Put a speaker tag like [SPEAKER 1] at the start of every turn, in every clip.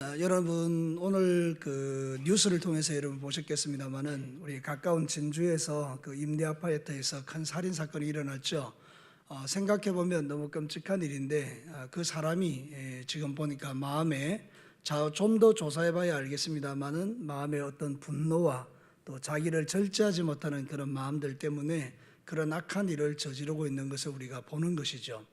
[SPEAKER 1] 여러분 오늘 뉴스를 통해서 여러분 보셨겠습니다만은 우리 가까운 진주에서 임대 아파트에서 큰 살인 사건이 일어났죠. 생각해 보면 너무 끔찍한 일인데 그 사람이 지금 보니까 마음에 좀 더 조사해 봐야 알겠습니다만은 마음에 어떤 분노와 또 자기를 절제하지 못하는 그런 마음들 때문에 그런 악한 일을 저지르고 있는 것을 우리가 보는 것이죠.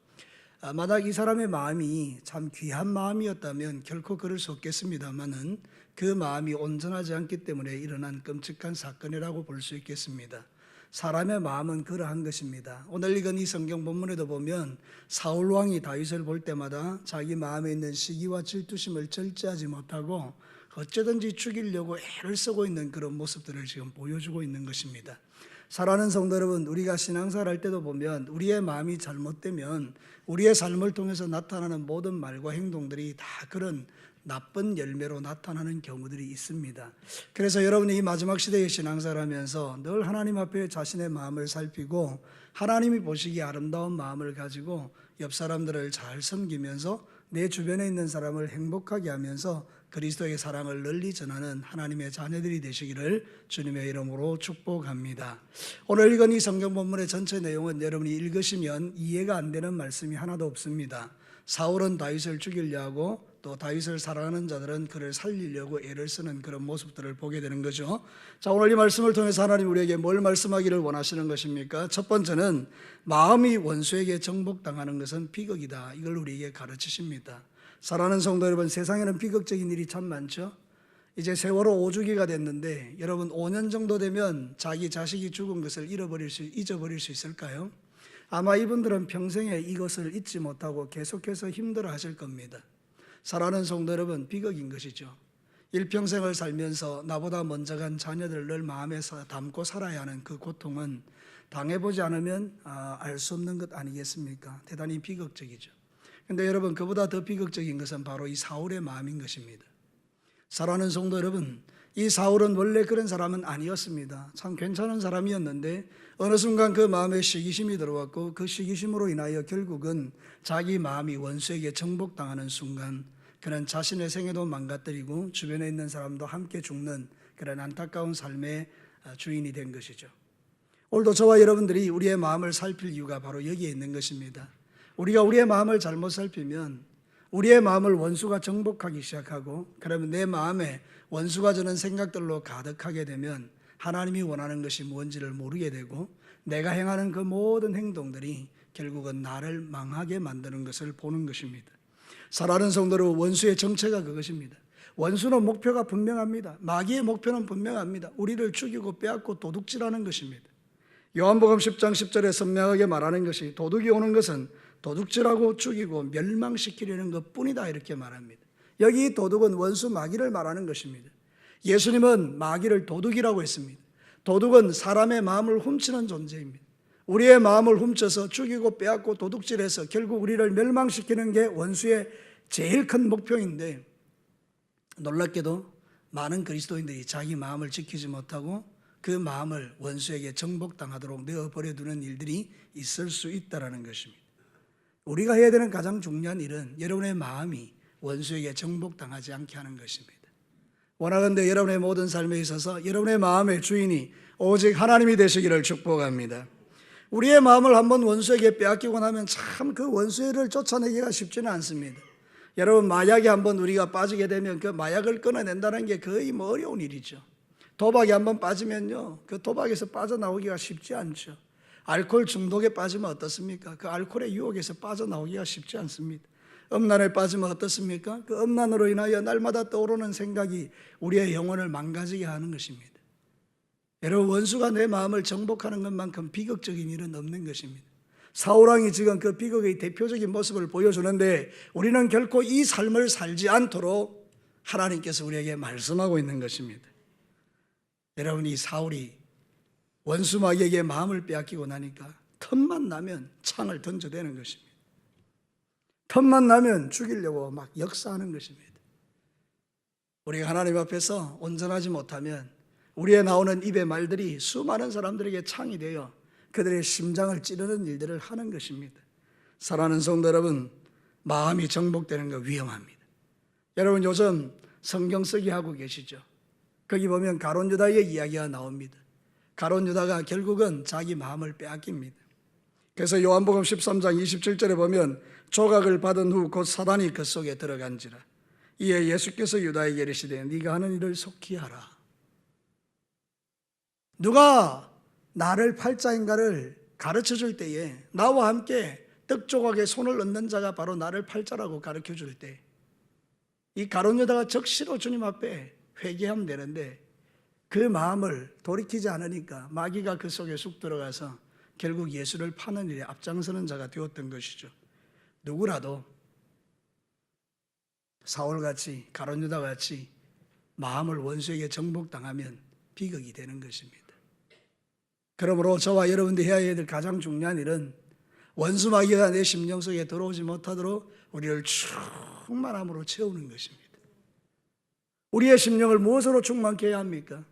[SPEAKER 1] 만약 이 사람의 마음이 참 귀한 마음이었다면 결코 그럴 수 없겠습니다만은 그 마음이 온전하지 않기 때문에 일어난 끔찍한 사건이라고 볼 수 있겠습니다. 사람의 마음은 그러한 것입니다. 오늘 읽은 이 성경 본문에도 보면 사울 왕이 다윗을 볼 때마다 자기 마음에 있는 시기와 질투심을 절제하지 못하고 어쩌든지 죽이려고 애를 쓰고 있는 그런 모습들을 지금 보여주고 있는 것입니다. 사랑하는 성도 여러분, 우리가 신앙생활 할 때도 보면 우리의 마음이 잘못되면 우리의 삶을 통해서 나타나는 모든 말과 행동들이 다 그런 나쁜 열매로 나타나는 경우들이 있습니다. 그래서 여러분이 이 마지막 시대의 신앙생활 하면서 늘 하나님 앞에 자신의 마음을 살피고 하나님이 보시기에 아름다운 마음을 가지고 옆 사람들을 잘 섬기면서 내 주변에 있는 사람을 행복하게 하면서 그리스도의 사랑을 널리 전하는 하나님의 자녀들이 되시기를 주님의 이름으로 축복합니다. 오늘 읽은 이 성경 본문의 전체 내용은 여러분이 읽으시면 이해가 안 되는 말씀이 하나도 없습니다. 사울은 다윗을 죽이려 하고 또 다윗을 사랑하는 자들은 그를 살리려고 애를 쓰는 그런 모습들을 보게 되는 거죠. 자, 오늘 이 말씀을 통해서 하나님 우리에게 뭘 말씀하기를 원하시는 것입니까? 첫 번째는 마음이 원수에게 정복당하는 것은 비극이다. 이걸 우리에게 가르치십니다. 사랑하는 성도 여러분, 세상에는 비극적인 일이 참 많죠. 이제 세월호 5주기가 됐는데 여러분 5년 정도 되면 자기 자식이 죽은 것을 잊어버릴 수 있을까요? 아마 이분들은 평생에 이것을 잊지 못하고 계속해서 힘들어 하실 겁니다. 사랑하는 성도 여러분, 비극인 것이죠. 일평생을 살면서 나보다 먼저 간 자녀들을 늘 마음에 담고 살아야 하는 그 고통은 당해보지 않으면 알 수 없는 것 아니겠습니까? 대단히 비극적이죠. 그런데 여러분, 그보다 더 비극적인 것은 바로 이 사울의 마음인 것입니다. 사랑하는 성도 여러분, 이 사울은 원래 그런 사람은 아니었습니다. 참 괜찮은 사람이었는데 어느 순간 그 마음에 시기심이 들어왔고 그 시기심으로 인하여 결국은 자기 마음이 원수에게 정복당하는 순간 그는 자신의 생애도 망가뜨리고 주변에 있는 사람도 함께 죽는 그런 안타까운 삶의 주인이 된 것이죠. 오늘도 저와 여러분들이 우리의 마음을 살필 이유가 바로 여기에 있는 것입니다. 우리가 우리의 마음을 잘못 살피면 우리의 마음을 원수가 정복하기 시작하고 그러면 내 마음에 원수가 주는 생각들로 가득하게 되면 하나님이 원하는 것이 뭔지를 모르게 되고 내가 행하는 그 모든 행동들이 결국은 나를 망하게 만드는 것을 보는 것입니다. 사랑하는 성도로 원수의 정체가 그것입니다. 원수는 목표가 분명합니다. 마귀의 목표는 분명합니다. 우리를 죽이고 빼앗고 도둑질하는 것입니다. 요한복음 10장 10절에 선명하게 말하는 것이 도둑이 오는 것은 도둑질하고 죽이고 멸망시키려는 것뿐이다 이렇게 말합니다. 여기 도둑은 원수 마귀를 말하는 것입니다. 예수님은 마귀를 도둑이라고 했습니다. 도둑은 사람의 마음을 훔치는 존재입니다. 우리의 마음을 훔쳐서 죽이고 빼앗고 도둑질해서 결국 우리를 멸망시키는 게 원수의 제일 큰 목표인데 놀랍게도 많은 그리스도인들이 자기 마음을 지키지 못하고 그 마음을 원수에게 정복당하도록 내어버려두는 일들이 있을 수 있다는 것입니다. 우리가 해야 되는 가장 중요한 일은 여러분의 마음이 원수에게 정복당하지 않게 하는 것입니다. 원하건대 여러분의 모든 삶에 있어서 여러분의 마음의 주인이 오직 하나님이 되시기를 축복합니다. 우리의 마음을 한번 원수에게 빼앗기고 나면 참 그 원수를 쫓아내기가 쉽지는 않습니다. 여러분, 마약에 한번 우리가 빠지게 되면 그 마약을 끊어낸다는 게 거의 어려운 일이죠. 도박에 한번 빠지면요, 그 도박에서 빠져나오기가 쉽지 않죠. 알코올 중독에 빠지면 어떻습니까? 그 알코올의 유혹에서 빠져나오기가 쉽지 않습니다. 음란에 빠지면 어떻습니까? 그 음란으로 인하여 날마다 떠오르는 생각이 우리의 영혼을 망가지게 하는 것입니다. 여러분, 원수가 내 마음을 정복하는 것만큼 비극적인 일은 없는 것입니다. 사울왕이 지금 그 비극의 대표적인 모습을 보여주는데 우리는 결코 이 삶을 살지 않도록 하나님께서 우리에게 말씀하고 있는 것입니다. 여러분, 이 사울이 원수 마귀에게 마음을 빼앗기고 나니까 틈만 나면 창을 던져대는 것입니다. 틈만 나면 죽이려고 막 역사하는 것입니다. 우리가 하나님 앞에서 온전하지 못하면 우리의 나오는 입의 말들이 수많은 사람들에게 창이 되어 그들의 심장을 찌르는 일들을 하는 것입니다. 사랑하는 성도 여러분, 마음이 정복되는 거 위험합니다. 여러분 요즘 성경 쓰기 하고 계시죠? 거기 보면 가룟 유다의 이야기가 나옵니다. 가룟 유다가 결국은 자기 마음을 빼앗깁니다. 그래서 요한복음 13장 27절에 보면 조각을 받은 후 곧 사단이 그 속에 들어간지라. 이에 예수께서 유다에게 이르시되 네가 하는 일을 속히 하라. 누가 나를 팔자인가를 가르쳐 줄 때에 나와 함께 떡 조각에 손을 얹는 자가 바로 나를 팔자라고 가르쳐 줄 때 이 가룟 유다가 적시로 주님 앞에 회개하면 되는데 그 마음을 돌이키지 않으니까 마귀가 그 속에 쑥 들어가서 결국 예수를 파는 일에 앞장서는 자가 되었던 것이죠. 누구라도 사울같이 가룟 유다같이 마음을 원수에게 정복당하면 비극이 되는 것입니다. 그러므로 저와 여러분들이 해야 될 가장 중요한 일은 원수 마귀가 내 심령 속에 들어오지 못하도록 우리를 충만함으로 채우는 것입니다. 우리의 심령을 무엇으로 충만케 해야 합니까?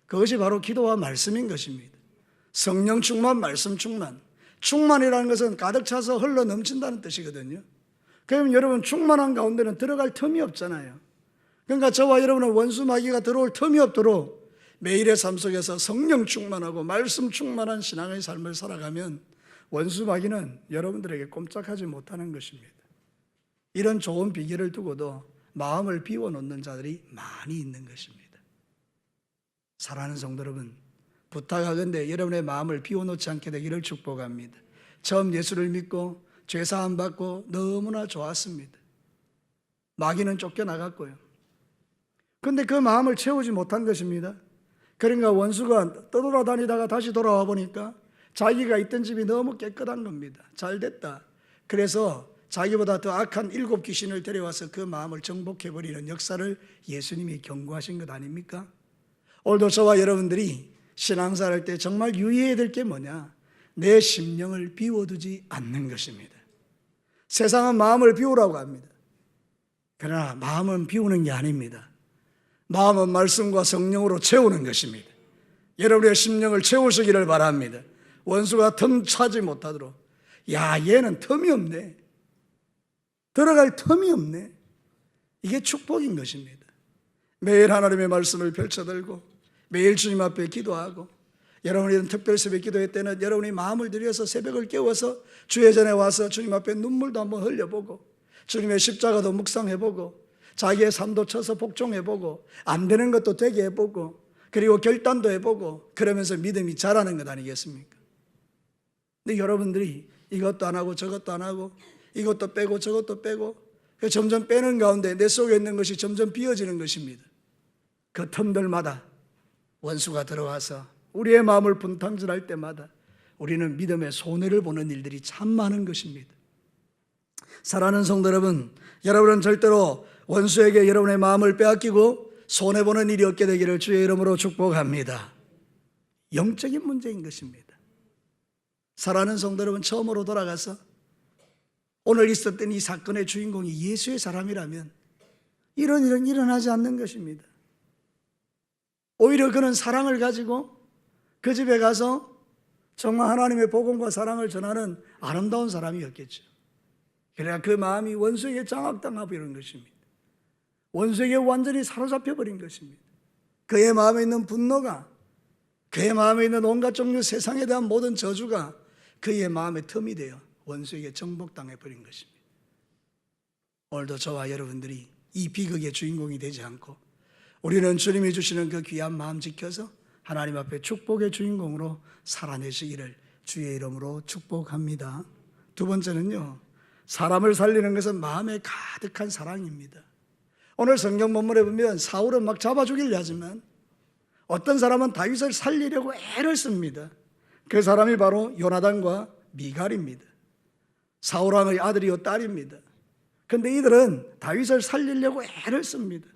[SPEAKER 1] 그것이 바로 기도와 말씀인 것입니다. 성령 충만, 말씀 충만. 충만이라는 것은 가득 차서 흘러 넘친다는 뜻이거든요. 그럼 여러분 충만한 가운데는 들어갈 틈이 없잖아요. 그러니까 저와 여러분은 원수 마귀가 들어올 틈이 없도록 매일의 삶 속에서 성령 충만하고 말씀 충만한 신앙의 삶을 살아가면 원수 마귀는 여러분들에게 꼼짝하지 못하는 것입니다. 이런 좋은 비결을 두고도 마음을 비워놓는 자들이 많이 있는 것입니다. 사랑하는 성도 여러분, 부탁하건대 여러분의 마음을 비워놓지 않게 되기를 축복합니다. 처음 예수를 믿고 죄사함 받고 너무나 좋았습니다. 마귀는 쫓겨나갔고요. 그런데 그 마음을 채우지 못한 것입니다. 그러니까 원수가 떠돌아다니다가 다시 돌아와 보니까 자기가 있던 집이 너무 깨끗한 겁니다. 잘 됐다. 그래서 자기보다 더 악한 7 귀신을 데려와서 그 마음을 정복해버리는 역사를 예수님이 경고하신 것 아닙니까? 오늘도 저와 여러분들이 신앙생활 할 때 정말 유의해야 될 게 뭐냐? 내 심령을 비워두지 않는 것입니다. 세상은 마음을 비우라고 합니다. 그러나 마음은 비우는 게 아닙니다. 마음은 말씀과 성령으로 채우는 것입니다. 여러분의 심령을 채우시기를 바랍니다. 원수가 틈 차지 못하도록. 야, 얘는 틈이 없네. 들어갈 틈이 없네. 이게 축복인 것입니다. 매일 하나님의 말씀을 펼쳐들고 매일 주님 앞에 기도하고 여러분이 특별 새벽 기도회 때는 여러분이 마음을 들여서 새벽을 깨워서 주의 전에 와서 주님 앞에 눈물도 한번 흘려보고 주님의 십자가도 묵상해보고 자기의 삶도 쳐서 복종해보고 안 되는 것도 되게 해보고 그리고 결단도 해보고 그러면서 믿음이 자라는 것 아니겠습니까? 근데 여러분들이 이것도 안 하고 저것도 안 하고 이것도 빼고 저것도 빼고 점점 빼는 가운데 내 속에 있는 것이 점점 비어지는 것입니다. 그 틈들마다 원수가 들어와서 우리의 마음을 분탕질할 때마다 우리는 믿음의 손해를 보는 일들이 참 많은 것입니다. 사랑하는 성도 여러분, 여러분은 절대로 원수에게 여러분의 마음을 빼앗기고 손해보는 일이 없게 되기를 주의 이름으로 축복합니다. 영적인 문제인 것입니다. 사랑하는 성도 여러분, 처음으로 돌아가서 오늘 있었던 이 사건의 주인공이 예수의 사람이라면 이런 일은 일어나지 않는 것입니다. 오히려 그는 사랑을 가지고 그 집에 가서 정말 하나님의 복음과 사랑을 전하는 아름다운 사람이었겠죠. 그래야 그 마음이 원수에게 장악당하고 버린 것입니다. 원수에게 완전히 사로잡혀 버린 것입니다. 그의 마음에 있는 분노가, 그의 마음에 있는 온갖 종류 세상에 대한 모든 저주가 그의 마음의 틈이 되어 원수에게 정복당해 버린 것입니다. 오늘도 저와 여러분들이 이 비극의 주인공이 되지 않고 우리는 주님이 주시는 그 귀한 마음 지켜서 하나님 앞에 축복의 주인공으로 살아내시기를 주의 이름으로 축복합니다. 두 번째는요, 사람을 살리는 것은 마음에 가득한 사랑입니다. 오늘 성경 본문에 보면 사울은 막 잡아 죽이려 하지만 어떤 사람은 다윗을 살리려고 애를 씁니다. 그 사람이 바로 요나단과 미갈입니다. 사울왕의 아들이요 딸입니다. 그런데 이들은 다윗을 살리려고 애를 씁니다.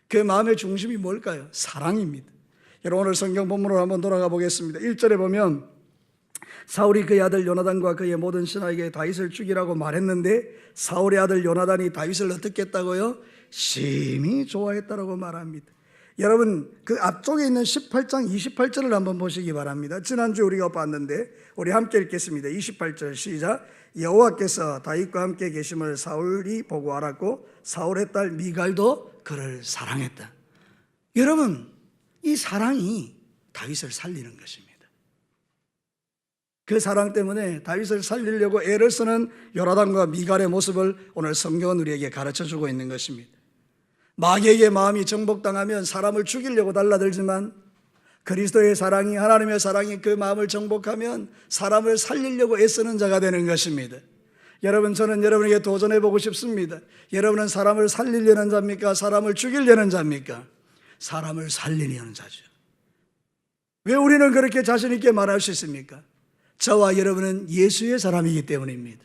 [SPEAKER 1] 그 마음의 중심이 뭘까요? 사랑입니다. 여러분, 오늘 성경 본문으로 한번 돌아가 보겠습니다. 1절에 보면 사울이 그의 아들 요나단과 그의 모든 신하에게 다윗을 죽이라고 말했는데 사울의 아들 요나단이 다윗을 어떻게 했다고요? 심히 좋아했다라고 말합니다. 여러분 그 앞쪽에 있는 18장 28절을 한번 보시기 바랍니다. 지난주에 우리가 봤는데 우리 함께 읽겠습니다. 28절 시작. 여호와께서 다윗과 함께 계심을 사울이 보고 알았고 사울의 딸 미갈도 그를 사랑했다. 여러분 이 사랑이 다윗을 살리는 것입니다. 그 사랑 때문에 다윗을 살리려고 애를 쓰는 요나단과 미갈의 모습을 오늘 성경은 우리에게 가르쳐주고 있는 것입니다. 마귀에게 마음이 정복당하면 사람을 죽이려고 달라들지만 그리스도의 사랑이, 하나님의 사랑이 그 마음을 정복하면 사람을 살리려고 애쓰는 자가 되는 것입니다. 여러분, 저는 여러분에게 도전해보고 싶습니다. 여러분은 사람을 살리려는 자입니까? 사람을 죽이려는 자입니까? 사람을 살리려는 자죠. 왜 우리는 그렇게 자신 있게 말할 수 있습니까? 저와 여러분은 예수의 사람이기 때문입니다.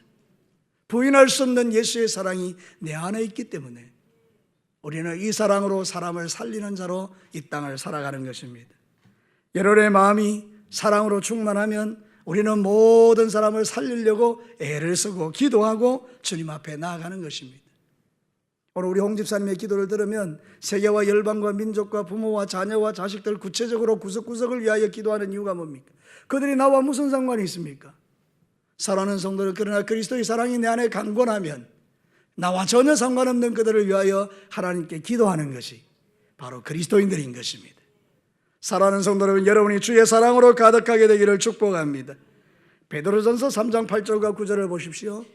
[SPEAKER 1] 부인할 수 없는 예수의 사랑이 내 안에 있기 때문에 우리는 이 사랑으로 사람을 살리는 자로 이 땅을 살아가는 것입니다. 여러분의 마음이 사랑으로 충만하면 우리는 모든 사람을 살리려고 애를 쓰고 기도하고 주님 앞에 나아가는 것입니다. 오늘 우리 홍 집사님의 기도를 들으면 세계와 열방과 민족과 부모와 자녀와 자식들 구체적으로 구석구석을 위하여 기도하는 이유가 뭡니까? 그들이 나와 무슨 상관이 있습니까? 사랑하는 성도들, 그러나 그리스도의 사랑이 내 안에 강건하면 나와 전혀 상관없는 그들을 위하여 하나님께 기도하는 것이 바로 그리스도인들인 것입니다. 사랑하는 성도 여러분, 여러분이 주의 사랑으로 가득하게 되기를 축복합니다. 베드로전서 3장 8절과 9절을 보십시오.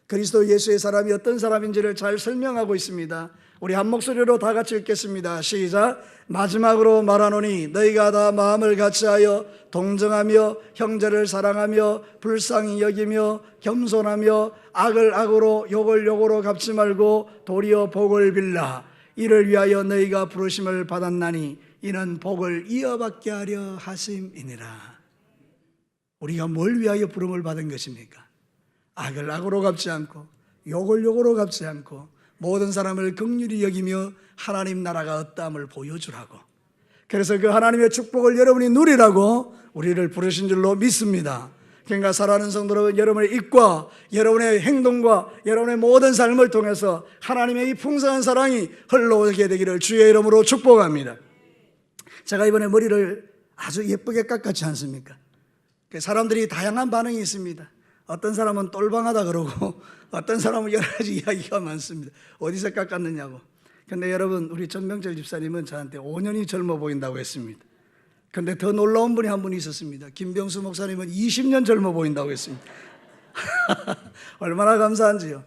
[SPEAKER 1] 그리스도 예수의 사람이 어떤 사람인지를 잘 설명하고 있습니다. 우리 한 목소리로 다 같이 읽겠습니다. 시작. 마지막으로 말하노니 너희가 다 마음을 같이하여 동정하며 형제를 사랑하며 불쌍히 여기며 겸손하며 악을 악으로 욕을 욕으로 갚지 말고 도리어 복을 빌라. 이를 위하여 너희가 부르심을 받았나니 이는 복을 이어받게 하려 하심이니라. 우리가 뭘 위하여 부름을 받은 것입니까? 악을 악으로 갚지 않고 욕을 욕으로 갚지 않고 모든 사람을 긍휼히 여기며 하나님 나라가 어떠함을 보여주라고, 그래서 그 하나님의 축복을 여러분이 누리라고 우리를 부르신 줄로 믿습니다. 그러니까 사랑하는 성도 여러분, 여러분의 입과 여러분의 행동과 여러분의 모든 삶을 통해서 하나님의 이 풍성한 사랑이 흘러오게 되기를 주의 이름으로 축복합니다. 제가 이번에 머리를 아주 예쁘게 깎았지 않습니까? 사람들이 다양한 반응이 있습니다. 어떤 사람은 똘방하다 그러고 어떤 사람은 여러 가지 이야기가 많습니다. 어디서 깎았느냐고. 근데 여러분, 우리 전명철 집사님은 저한테 5년이 젊어 보인다고 했습니다. 근데 더 놀라운 분이 한 분이 있었습니다. 김병수 목사님은 20년 젊어 보인다고 했습니다. 얼마나 감사한지요.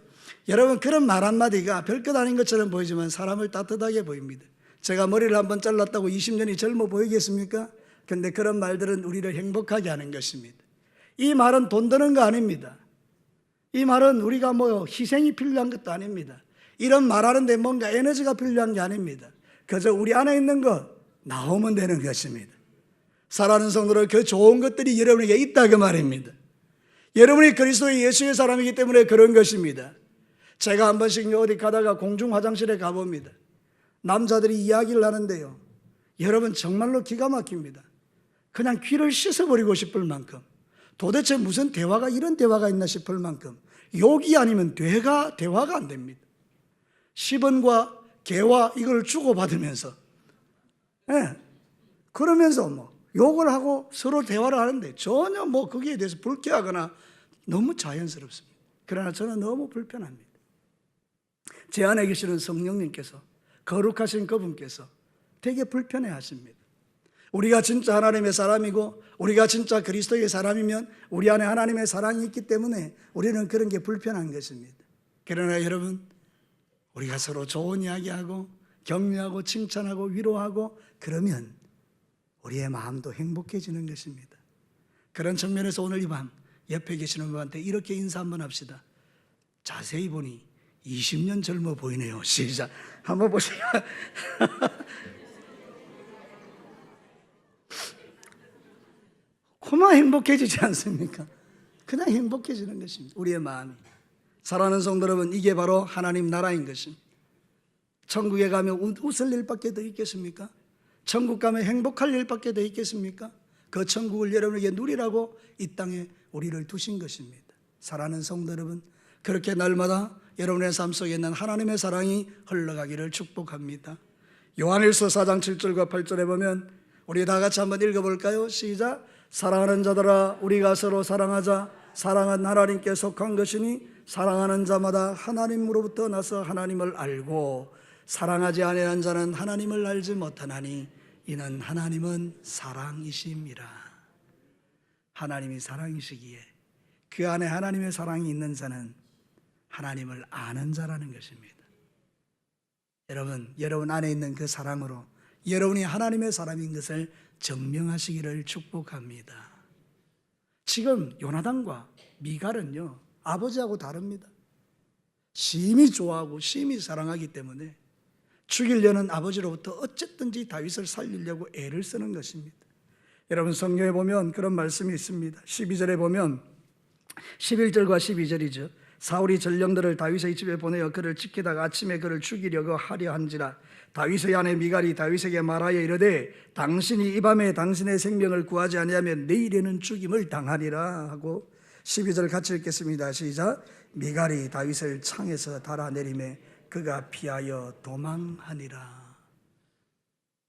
[SPEAKER 1] 여러분, 그런 말 한마디가 별것 아닌 것처럼 보이지만 사람을 따뜻하게 보입니다. 제가 머리를 한번 잘랐다고 20년이 젊어 보이겠습니까? 근데 그런 말들은 우리를 행복하게 하는 것입니다. 이 말은 돈 드는 거 아닙니다. 이 말은 우리가 희생이 필요한 것도 아닙니다. 이런 말하는데 뭔가 에너지가 필요한 게 아닙니다. 그저 우리 안에 있는 것 나오면 되는 것입니다. 사랑하는 성도들, 그 좋은 것들이 여러분에게 있다 그 말입니다. 여러분이 그리스도의 예수의 사람이기 때문에 그런 것입니다. 제가 한 번씩 어디 가다가 공중 화장실에 가봅니다. 남자들이 이야기를 하는데요, 여러분 정말로 기가 막힙니다. 그냥 귀를 씻어버리고 싶을 만큼, 도대체 무슨 대화가, 이런 대화가 있나 싶을 만큼 욕이 아니면 대화가 안 됩니다. 10원과 개와 이걸 주고받으면서 그러면서 욕을 하고 서로 대화를 하는데 전혀 거기에 대해서 불쾌하거나 너무 자연스럽습니다. 그러나 저는 너무 불편합니다. 제 안에 계시는 성령님께서, 거룩하신 그분께서 되게 불편해 하십니다. 우리가 진짜 하나님의 사람이고 우리가 진짜 그리스도의 사람이면 우리 안에 하나님의 사랑이 있기 때문에 우리는 그런 게 불편한 것입니다. 그러나 여러분, 우리가 서로 좋은 이야기하고 격려하고 칭찬하고 위로하고 그러면 우리의 마음도 행복해지는 것입니다. 그런 측면에서 오늘 이 밤 옆에 계시는 분한테 이렇게 인사 한번 합시다. 자세히 보니 20년 젊어 보이네요. 시작. 한번 보세요. 그만 행복해지지 않습니까? 그냥 행복해지는 것입니다. 우리의 마음이. 사랑하는 성도 여러분, 이게 바로 하나님 나라인 것입니다. 천국에 가면 웃을 일밖에 더 있겠습니까? 천국 가면 행복할 일밖에 더 있겠습니까? 그 천국을 여러분에게 누리라고 이 땅에 우리를 두신 것입니다. 사랑하는 성도 여러분, 그렇게 날마다 여러분의 삶 속에 있는 하나님의 사랑이 흘러가기를 축복합니다. 요한일서 4장 7절과 8절에 보면 우리 다 같이 한번 읽어볼까요? 시작. 사랑하는 자들아 우리가 서로 사랑하자. 사랑은 하나님께 속한 것이니 사랑하는 자마다 하나님으로부터 나서 하나님을 알고 사랑하지 아니하는 자는 하나님을 알지 못하나니 이는 하나님은 사랑이심이라. 하나님이 사랑이시기에 그 안에 하나님의 사랑이 있는 자는 하나님을 아는 자라는 것입니다. 여러분 안에 있는 그 사랑으로 여러분이 하나님의 사람인 것을 증명하시기를 축복합니다. 지금 요나단과 미갈은요 아버지하고 다릅니다. 심히 좋아하고 심히 사랑하기 때문에 죽이려는 아버지로부터 어쨌든지 다윗을 살리려고 애를 쓰는 것입니다. 여러분 성경에 보면 그런 말씀이 있습니다. 12절에 보면 11절과 12절이죠. 사울이 전령들을 다윗의 집에 보내어 그를 지키다가 아침에 그를 죽이려고 하려 한지라. 다윗의 아내 미갈이 다윗에게 말하여 이르되 당신이 이 밤에 당신의 생명을 구하지 아니하면 내일에는 죽임을 당하리라 하고 12절 같이 읽겠습니다. 시작. 미갈이 다윗을 창에서 달아내리매 그가 피하여 도망하니라.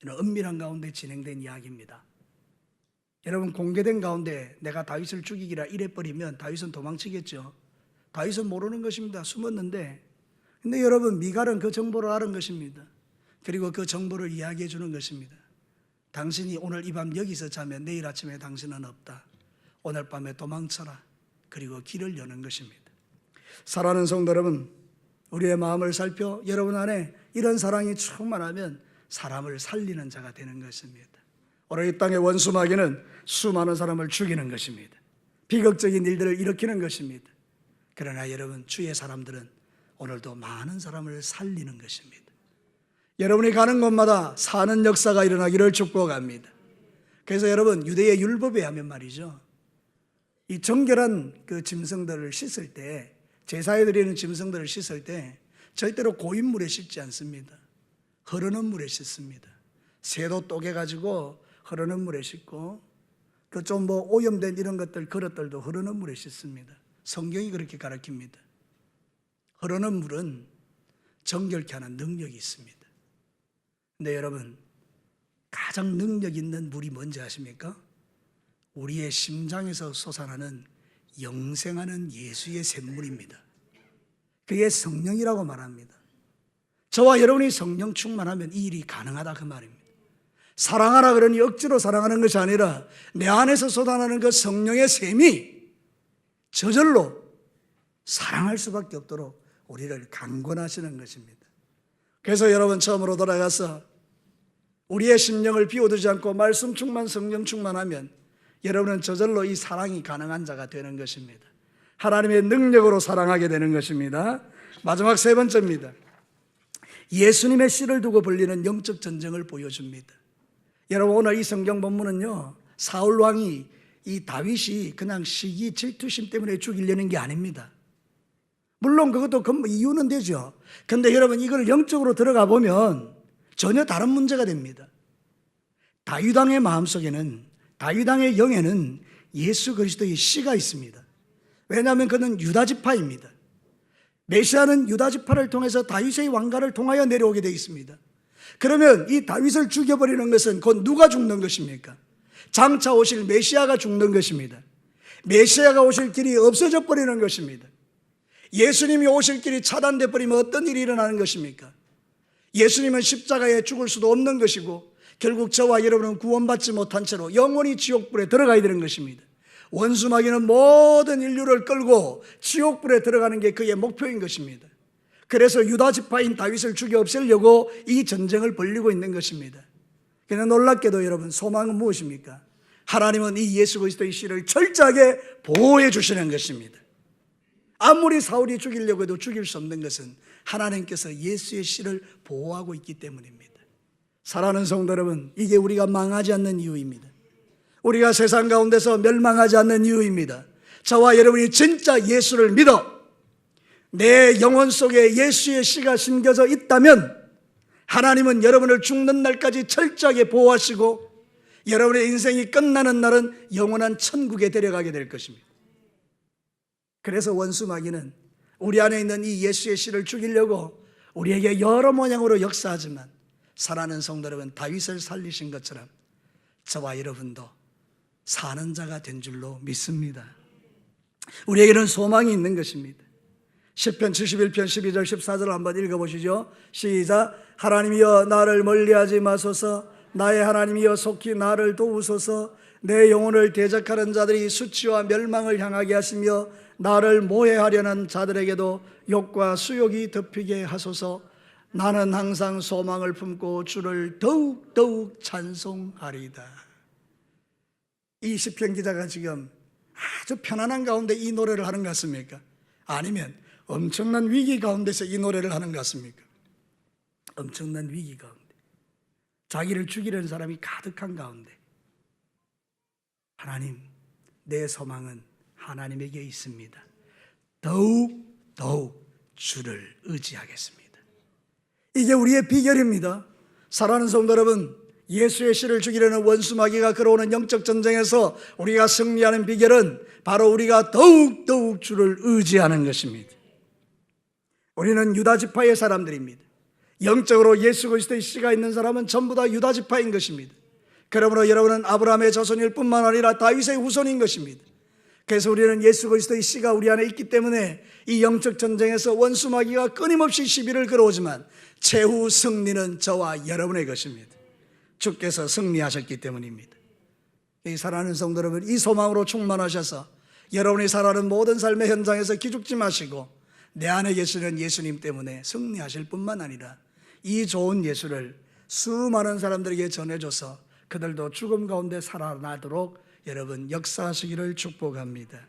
[SPEAKER 1] 이런 은밀한 가운데 진행된 이야기입니다. 여러분 공개된 가운데 내가 다윗을 죽이기라 이래버리면 다윗은 도망치겠죠. 다윗은 모르는 것입니다. 숨었는데 근데 여러분 미갈은 그 정보를 아는 것입니다. 그리고 그 정보를 이야기해 주는 것입니다. 당신이 오늘 이 밤 여기서 자면 내일 아침에 당신은 없다. 오늘 밤에 도망쳐라. 그리고 길을 여는 것입니다. 사랑하는 성도 여러분, 우리의 마음을 살펴 여러분 안에 이런 사랑이 충만하면 사람을 살리는 자가 되는 것입니다. 오늘 이 땅의 원수마귀는 수많은 사람을 죽이는 것입니다. 비극적인 일들을 일으키는 것입니다. 그러나 여러분 주의 사람들은 오늘도 많은 사람을 살리는 것입니다. 여러분이 가는 곳마다 사는 역사가 일어나기를 축복합니다. 그래서 여러분 유대의 율법에 하면 말이죠, 이 정결한 그 짐승들을 씻을 때, 제사에 드리는 짐승들을 씻을 때 절대로 고인 물에 씻지 않습니다. 흐르는 물에 씻습니다. 새도 쪼개가지고 흐르는 물에 씻고 그 좀 뭐 오염된 이런 것들 그릇들도 흐르는 물에 씻습니다. 성경이 그렇게 가르칩니다. 흐르는 물은 정결케 하는 능력이 있습니다. 근데 여러분 가장 능력 있는 물이 뭔지 아십니까? 우리의 심장에서 솟아나는 영생하는 예수의 샘물입니다. 그게 성령이라고 말합니다. 저와 여러분이 성령 충만하면 이 일이 가능하다 그 말입니다. 사랑하라 그러니 억지로 사랑하는 것이 아니라 내 안에서 쏟아나는 그 성령의 샘이 저절로 사랑할 수밖에 없도록 우리를 강권하시는 것입니다. 그래서 여러분 처음으로 돌아가서 우리의 심령을 비워두지 않고 말씀 충만 성령 충만하면 여러분은 저절로 이 사랑이 가능한 자가 되는 것입니다. 하나님의 능력으로 사랑하게 되는 것입니다. 마지막 세 번째입니다. 예수님의 씨를 두고 벌리는 영적 전쟁을 보여줍니다. 여러분 오늘 이 성경 본문은요, 사울 왕이 이 다윗이 그냥 시기 질투심 때문에 죽이려는 게 아닙니다. 물론 그것도 이유는 되죠. 그런데 여러분 이걸 영적으로 들어가 보면 전혀 다른 문제가 됩니다. 다윗 왕의 마음속에는, 다윗 왕의 영에는 예수 그리스도의 씨가 있습니다. 왜냐하면 그는 유다 지파입니다. 메시아는 유다 지파를 통해서 다윗의 왕가를 통하여 내려오게 되어 있습니다. 그러면 이 다윗을 죽여버리는 것은 곧 누가 죽는 것입니까? 장차 오실 메시아가 죽는 것입니다. 메시아가 오실 길이 없어져 버리는 것입니다. 예수님이 오실 길이 차단돼 버리면 어떤 일이 일어나는 것입니까? 예수님은 십자가에 죽을 수도 없는 것이고 결국 저와 여러분은 구원받지 못한 채로 영원히 지옥불에 들어가야 되는 것입니다. 원수마귀는 모든 인류를 끌고 지옥불에 들어가는 게 그의 목표인 것입니다. 그래서 유다 지파인 다윗을 죽여 없애려고 이 전쟁을 벌이고 있는 것입니다. 그러나 놀랍게도 여러분 소망은 무엇입니까? 하나님은 이 예수 그리스도의 씨를 철저하게 보호해 주시는 것입니다. 아무리 사울이 죽이려고 해도 죽일 수 없는 것은 하나님께서 예수의 씨를 보호하고 있기 때문입니다. 사랑하는 성도 여러분, 이게 우리가 망하지 않는 이유입니다. 우리가 세상 가운데서 멸망하지 않는 이유입니다. 저와 여러분이 진짜 예수를 믿어 내 영혼 속에 예수의 씨가 심겨져 있다면 하나님은 여러분을 죽는 날까지 철저하게 보호하시고 여러분의 인생이 끝나는 날은 영원한 천국에 데려가게 될 것입니다. 그래서 원수마귀는 우리 안에 있는 이 예수의 씨를 죽이려고 우리에게 여러 모양으로 역사하지만 사랑하는 성도 여러분, 다윗을 살리신 것처럼 저와 여러분도 사는 자가 된 줄로 믿습니다. 우리에게는 소망이 있는 것입니다. 시편 71편 12절 14절을 한번 읽어보시죠. 시작. 하나님이여 나를 멀리하지 마소서. 나의 하나님이여 속히 나를 도우소서. 내 영혼을 대적하는 자들이 수치와 멸망을 향하게 하시며 나를 모해하려는 자들에게도 욕과 수욕이 덮이게 하소서. 나는 항상 소망을 품고 주를 더욱 찬송하리이다. 이 시편 기자가 지금 아주 편안한 가운데 이 노래를 하는 것 같습니까? 아니면 엄청난 위기 가운데서 이 노래를 하는 것 같습니까? 엄청난 위기 가운데, 자기를 죽이려는 사람이 가득한 가운데 하나님, 내 소망은 하나님에게 있습니다. 더욱 주를 의지하겠습니다. 이게 우리의 비결입니다. 사랑하는 성도 여러분, 예수의 씨를 죽이려는 원수 마귀가 걸어오는 영적 전쟁에서 우리가 승리하는 비결은 바로 우리가 더욱 주를 의지하는 것입니다. 우리는 유다 지파의 사람들입니다. 영적으로 예수 그리스도의 씨가 있는 사람은 전부 다 유다 지파인 것입니다. 그러므로 여러분은 아브라함의 자손일 뿐만 아니라 다윗의 후손인 것입니다. 그래서 우리는 예수 그리스도의 씨가 우리 안에 있기 때문에 이 영적 전쟁에서 원수 마귀가 끊임없이 시비를 걸어오지만 최후 승리는 저와 여러분의 것입니다. 주께서 승리하셨기 때문입니다. 이 사랑하는 성도 여러분, 이 소망으로 충만하셔서 여러분이 살아가는 모든 삶의 현장에서 기죽지 마시고 내 안에 계시는 예수님 때문에 승리하실 뿐만 아니라 이 좋은 예수를 수많은 사람들에게 전해줘서 그들도 죽음 가운데 살아나도록 여러분 역사하시기를 축복합니다.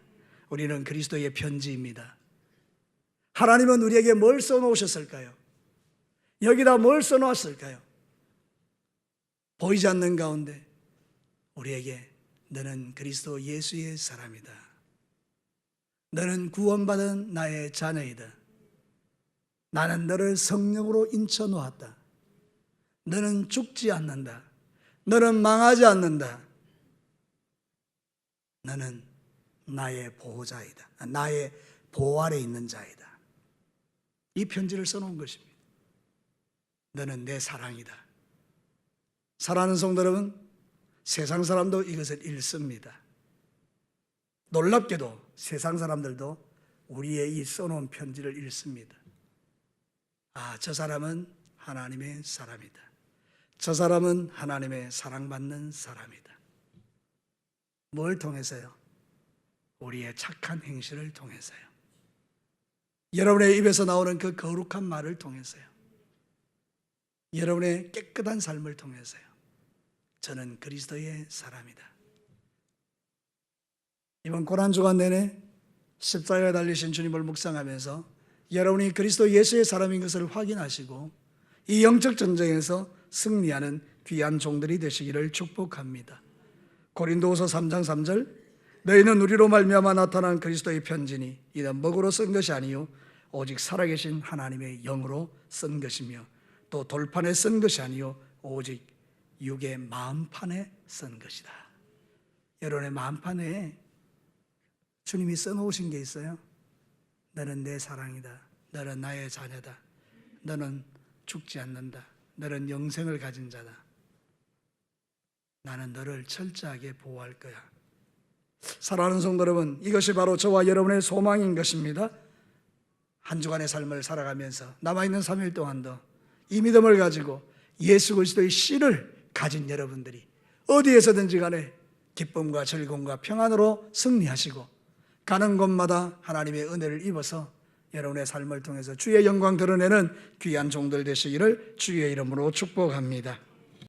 [SPEAKER 1] 우리는 그리스도의 편지입니다. 하나님은 우리에게 뭘 써놓으셨을까요? 여기다 뭘 써놓았을까요? 보이지 않는 가운데 우리에게 너는 그리스도 예수의 사람이다. 너는 구원받은 나의 자녀이다. 나는 너를 성령으로 인쳐 놓았다. 너는 죽지 않는다. 너는 망하지 않는다. 너는 나의 보호자이다. 나의 보호 아래 있는 자이다. 이 편지를 써놓은 것입니다. 너는 내 사랑이다. 사랑하는 성도 여러분, 세상 사람도 이것을 읽습니다. 놀랍게도 세상 사람들도 우리의 이 써놓은 편지를 읽습니다. 아, 저 사람은 하나님의 사람이다. 저 사람은 하나님의 사랑받는 사람이다. 뭘 통해서요? 우리의 착한 행실을 통해서요. 여러분의 입에서 나오는 그 거룩한 말을 통해서요. 여러분의 깨끗한 삶을 통해서요. 저는 그리스도의 사람이다. 이번 고난주간 내내 십자가에 달리신 주님을 묵상하면서 여러분이 그리스도 예수의 사람인 것을 확인하시고 이 영적 전쟁에서 승리하는 귀한 종들이 되시기를 축복합니다. 고린도후서 3장 3절, 너희는 우리로 말미암아 나타난 그리스도의 편지니 이는 먹으로 쓴 것이 아니요 오직 살아계신 하나님의 영으로 쓴 것이며 또 돌판에 쓴 것이 아니요 오직 육의 마음판에 쓴 것이다. 여러분의 마음판에 주님이 써놓으신 게 있어요. 너는 내 사랑이다. 너는 나의 자녀다. 너는 죽지 않는다. 너는 영생을 가진 자다. 나는 너를 철저하게 보호할 거야. 사랑하는 성도 여러분, 이것이 바로 저와 여러분의 소망인 것입니다. 한 주간의 삶을 살아가면서 남아있는 3일 동안도 이 믿음을 가지고 예수 그리스도의 씨를 가진 여러분들이 어디에서든지 간에 기쁨과 즐거움과 평안으로 승리하시고 가는 곳마다 하나님의 은혜를 입어서 여러분의 삶을 통해서 주의 영광 드러내는 귀한 종들 되시기를 주의 이름으로 축복합니다.